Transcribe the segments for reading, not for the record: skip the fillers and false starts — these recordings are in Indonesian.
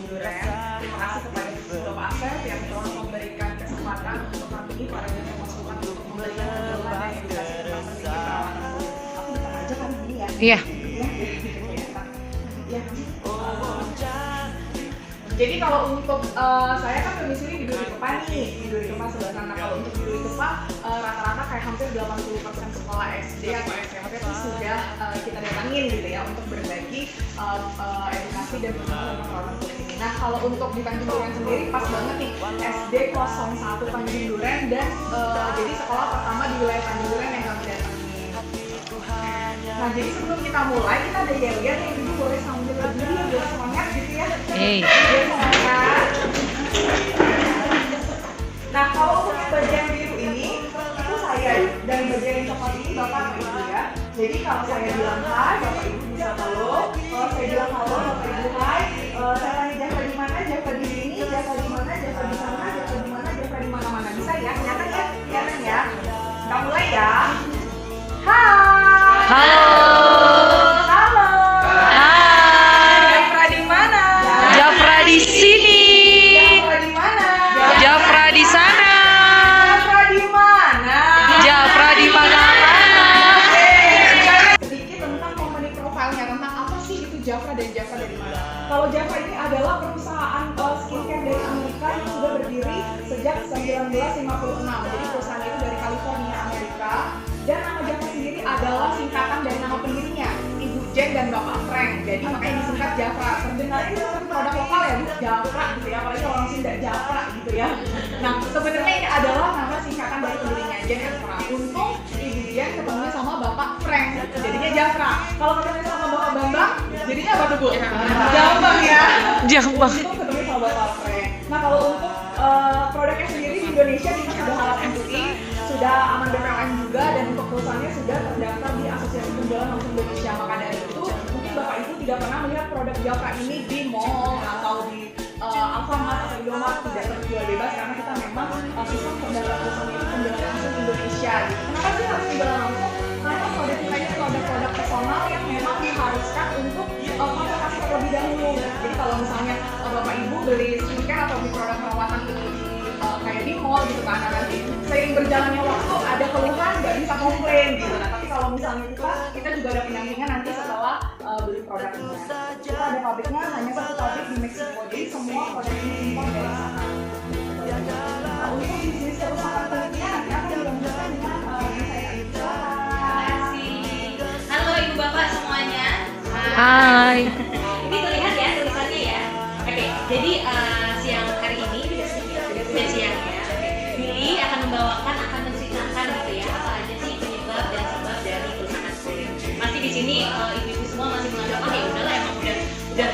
Duren. Terima kasih kepada Bapak Asep yang telah memberikan kesempatan untuk kami para jasa masukan untuk memberikan penjelasan dan edukasi tentang pentingnya perawatan kulit. Aku depan aja kan ini ya. Iya. Ya. Jadi kalau untuk saya kan domisili di Duri Kepa nih, di Duri Kepa sebelah sana. Kalau untuk di Duri Kepa rata-rata kayak hampir 80% sekolah SD atau SMP itu sudah kita datangin gitu ya untuk berbagi edukasi dan pengetahuan tentang perawatan kulit ini. Nah kalau untuk di Tanjung Duren sendiri pas banget nih SD 01 Tanjung Duren dan jadi sekolah pertama di wilayah Tanjung Duren yang kami datangin. Nah jadi sebelum kita mulai kita ada yel-yel yang ibu boleh sambil berdiri ya biar semangat gitu ya. Biar semangat. Nah kalau untuk bagian biru ini itu saya dan bagian yang coklat ini bapak atau ibu ya. Jadi kalau saya bilang hai bapak ibu bisa halo. Kalau saya bilang halo bapak ibu hai. Saya tanya Java di mana, Java di sini, Java di mana, Java di sana, Java di mana, Java di mana-mana bisa ya. Kelihatan ya, kelihatan ya. Kita mulai ya. Hai. Halo. Halo. Hai. Jafra di mana? Jafra di sini. Jafra di mana? Jafra di sana. Jafra di mana? Jafra di mana-mana. Sedikit tentang company profile-nya, tentang apa sih itu Jafra dan Jafra dari mana? Kalau Jafra ini adalah perusahaan skincare dari Amerika yang sudah berdiri sejak 1956. Jadi perusahaan itu dari California, Amerika. Dan nama Jafra sendiri adalah singkatan dari nama pendirinya, Ibu Jen dan Bapak Frank. Jadi makanya disingkat Jafra. Terdengarnya itu seperti produk lokal ya, Bu, Jafra gitu ya. Apalagi orang Sunda Jafra gitu ya. Nah, sebenarnya ini adalah nama singkatan dari pendirinya, Jen dan Frank. Untung Ibu Jen ketemunya sama Bapak Frank, jadinya Jafra. Kalau ketemu sama Bapak Bambang, jadinya apa tuh, Bu? Jambang ya. Jambang. Untung ketemu sama Bapak Frank. Nah, kalau untuk produknya sendiri di Indonesia kita sudah halal MUI, sudah aman BPOM juga, dan untuk perusahaannya sudah terdaftar di Asosiasi Penjualan Langsung Indonesia. Maka dari itu mungkin Bapak Ibu tidak pernah melihat produk Jafra ini di mall atau di Alfamart atau Indomaret, tidak terjual bebas karena kita memang sistem pendaftaran perusahaan itu penjualan langsung Indonesia gitu. Kenapa sih harus penjualan langsung? Karena produk kita ini produk-produk personal yang memang diharuskan untuk konsultasi terlebih dahulu. Jadi kalau misalnya Bapak Ibu beli skincare atau beli produk perawatan itu kayak di mall gitu kan, nanti seiring berjalannya waktu ada keluhan nggak bisa komplain gitu. Nah tapi kalau misalnya kita juga ada pendampingan nanti setelah beli produknya. Kita ada pabriknya hanya satu pabrik di Meksiko, jadi semua produk ini impor dari sana. Nah untuk bisnis kerusakan kulitnya nanti akan dilanjutkan dengan saya Aisyah. Halo ibu bapak semuanya. Hai. Ini terlihat ya tulisannya ya. Oke, jadi siang hari ini sudah siang ya. Billy akan menceritakan gitu ya apa aja sih penyebab dan sebab dari kerusakan kulit. Masih di sini ibu-ibu semua masih menganggap ya udahlah emang udah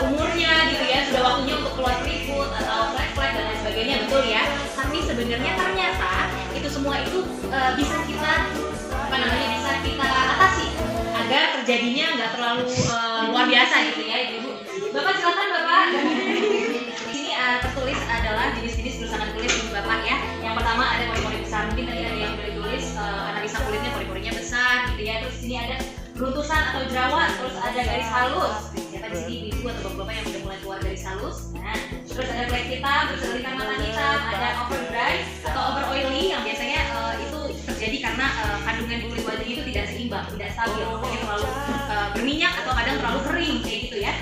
umurnya gitu ya, sudah waktunya untuk keluar keriput atau flek-flek dan lain sebagainya, betul ya. Tapi sebenarnya ternyata itu semua itu bisa kita bisa kita atasi agar terjadinya nggak terlalu luar biasa gitu ya ibu. Bapak silakan bapak. Di sini tertulis adalah jenis-jenis kerusakan kulit ibu bapak ya. Yang pertama ada pori-pori besar, mungkin tadi ada yang boleh tulis analisa kulitnya pori-porinya besar gitu ya. Terus di sini ada beruntusan atau jerawat, terus ada garis halus. Siapa di sini ibu atau bapak-bapak yang udah mulai keluar garis halus? Nah, terus ada flek hitam, terus ada lintang mata hitam, ada over dry atau over oily yang biasanya itu terjadi karena kandungan di kulit wajah itu tidak seimbang, tidak stabil, mungkin terlalu berminyak atau kadang terlalu kering kayak gitu ya.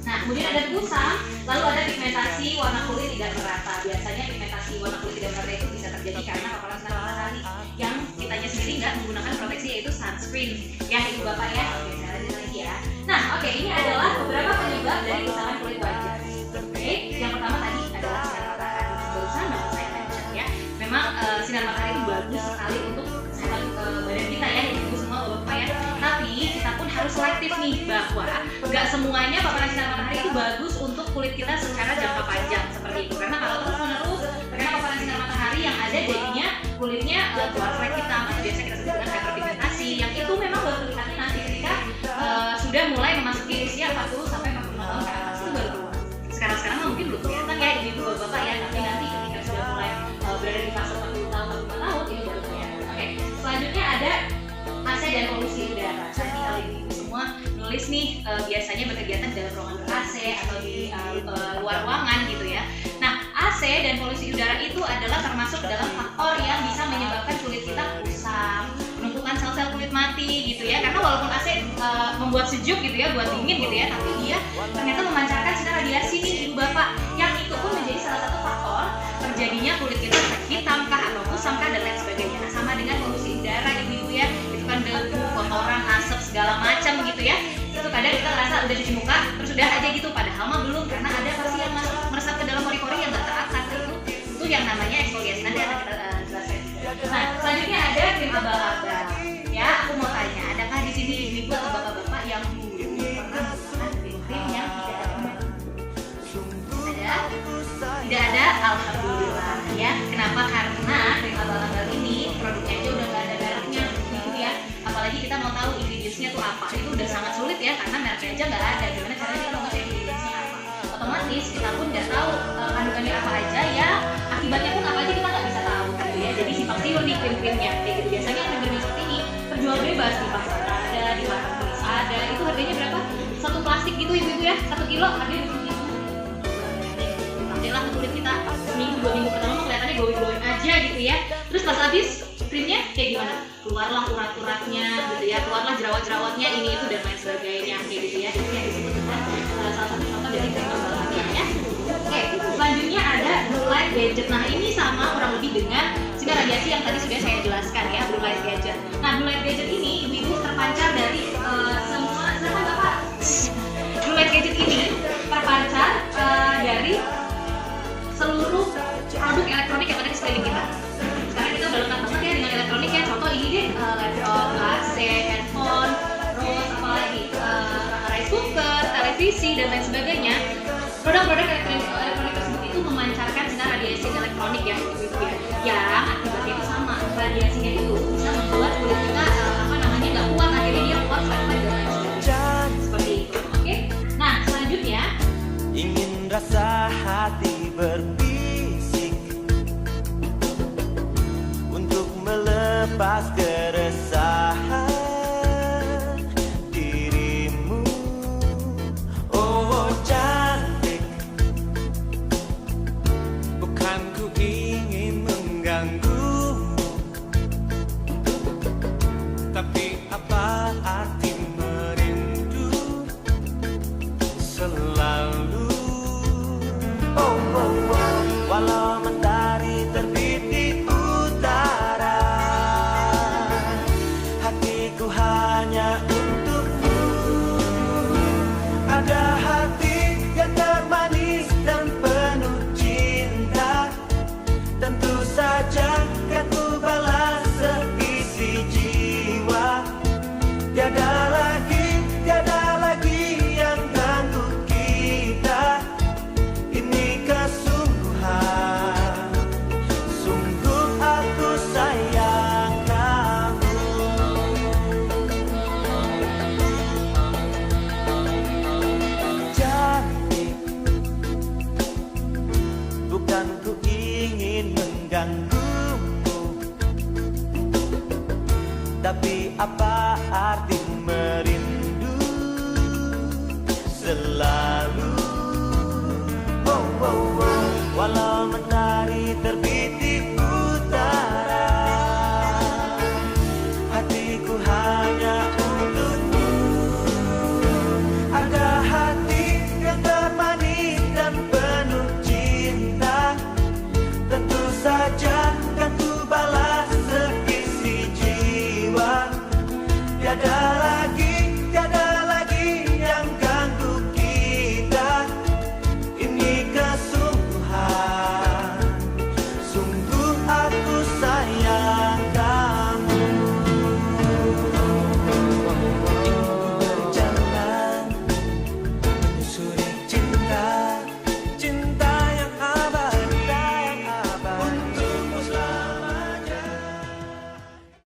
Nah, kemudian ada kusam, lalu ada pigmentasi warna kulit tidak merata. Biasanya pigmentasi warna kulit tidak merata itu bisa terjadi karena paparan sinar matahari yang kitanya sendiri nggak menggunakan proteksi yaitu sunscreen. Ya, ibu bapak ya. Oke, saya lanjut lagi ya. Nah, oke, ini adalah beberapa penyebab dari kerusakan kulit wajah. Oke, yang pertama tadi adalah sinar matahari. Barusan bapak saya mention ya. Memang sinar matahari itu bagus sekali untuk kesehatan badan kita ya, ibu semua bapak ya. Tapi kita pun harus selektif nih bahwa nggak semuanya paparan sinar matahari itu bagus untuk kulit kita secara jangka panjang seperti itu. Karena kalau terus-menerus terkena paparan sinar matahari yang ada jadinya kulitnya keluar flek hitam atau biasa kita sebut dengan hyperpigmentasi, yang itu memang baru terlihatnya nanti ketika sudah mulai memasuki usia 40 sampai 45 tahun ke atas itu baru keluar. Sekarang mungkin belum kelihatan ya ibu bapak ya, tapi nanti ketika sudah mulai berada di fase 40 tahun 45 tahun ini baru kelihatan. Oke, selanjutnya ada AC dan polusi udara. Tadi kalau ibu semua nulis nih biasanya berkegiatan di dalam ruangan ber AC atau di luar faktor yang bisa menyebabkan kulit kita kusam, penumpukan sel-sel kulit mati gitu ya. Karena walaupun AC membuat sejuk gitu ya, buat dingin gitu ya, tapi dia ternyata memancarkan sinar radiasi nih ibu bapak, yang itu pun menjadi salah satu faktor terjadinya kulit kita hitam kah atau kusam kah dan lain sebagainya. Nah, sama dengan polusi udara ibu-ibu ya, itu kan debu, kotoran, asap segala macam gitu ya. Itu kadang kita ngerasa udah cuci muka terus udah aja gitu, padahal mah belum, karena ada pasti yang meresap ke dalam pori-pori yang nggak terangkat itu yang namanya eksfoliasi. Nanti akan kita jelaskan. Nah, selanjutnya ada krim abal-abal. Ya, aku mau tanya, adakah di sini ibu-ibu atau bapak-bapak yang dulu pernah menggunakan krim yang tidak ada merek? Ada? Tidak ada, alhamdulillah ya. Kenapa? Karena krim abal-abal ini produknya aja udah nggak ada mereknya gitu ya. Apalagi kita mau tahu ingredientsnya tuh apa, itu udah sangat sulit ya, karena mereknya aja nggak ada. Gimana caranya kita mau cek ingredientsnya apa? Otomatis kita pun nggak tahu kandungannya apa aja ya, akibatnya pun apa aja kita nggak bisa tahu gitu ya. Jadi simpang siur nih krim-krimnya kayak gitu. Biasanya krim-krim seperti ini terjual bebas di pasar ada, di marketplace ada. Itu harganya berapa? Satu plastik gitu ibu-ibu ya, 1 kilo harganya 20.000. Pakailah ke kulit kita seminggu 2 minggu pertama kelihatannya glowing aja gitu ya. Terus pas habis krimnya kayak gimana? Keluarlah urat-uratnya gitu ya, keluarlah jerawat-jerawatnya ini itu dan lain sebagainya kayak gitu ya. Itu yang disebut dengan salah satu contoh dari krim abal-abal ya. Oke, selanjutnya ada blue light gadget. Nah, ini sama kurang lebih dengan sinar radiasi yang tadi sudah saya jelaskan ya, blue light gadget. Nah, blue light gadget ini ibu-ibu terpancar dari semua, silakan Bapak. Blue light gadget ini terpancar dari seluruh produk elektronik yang ada di sekeliling kita. Sekarang kita udah lengkap banget ya dengan elektronik ya. Contoh ini deh, laptop, AC, handphone, terus apalagi rice cooker, televisi dan lain sebagainya. Produk-produk elektronik tersebut itu memancarkan sinar radiasi elektronik ya, gitu ya. Yang akibatnya itu sama, radiasinya itu bisa membuat kulit kita nggak kuat, akhirnya dia kuat sampai dan lain sebagainya. Seperti itu. Oke. Nah, selanjutnya ingin rasa hati berbisik untuk melepas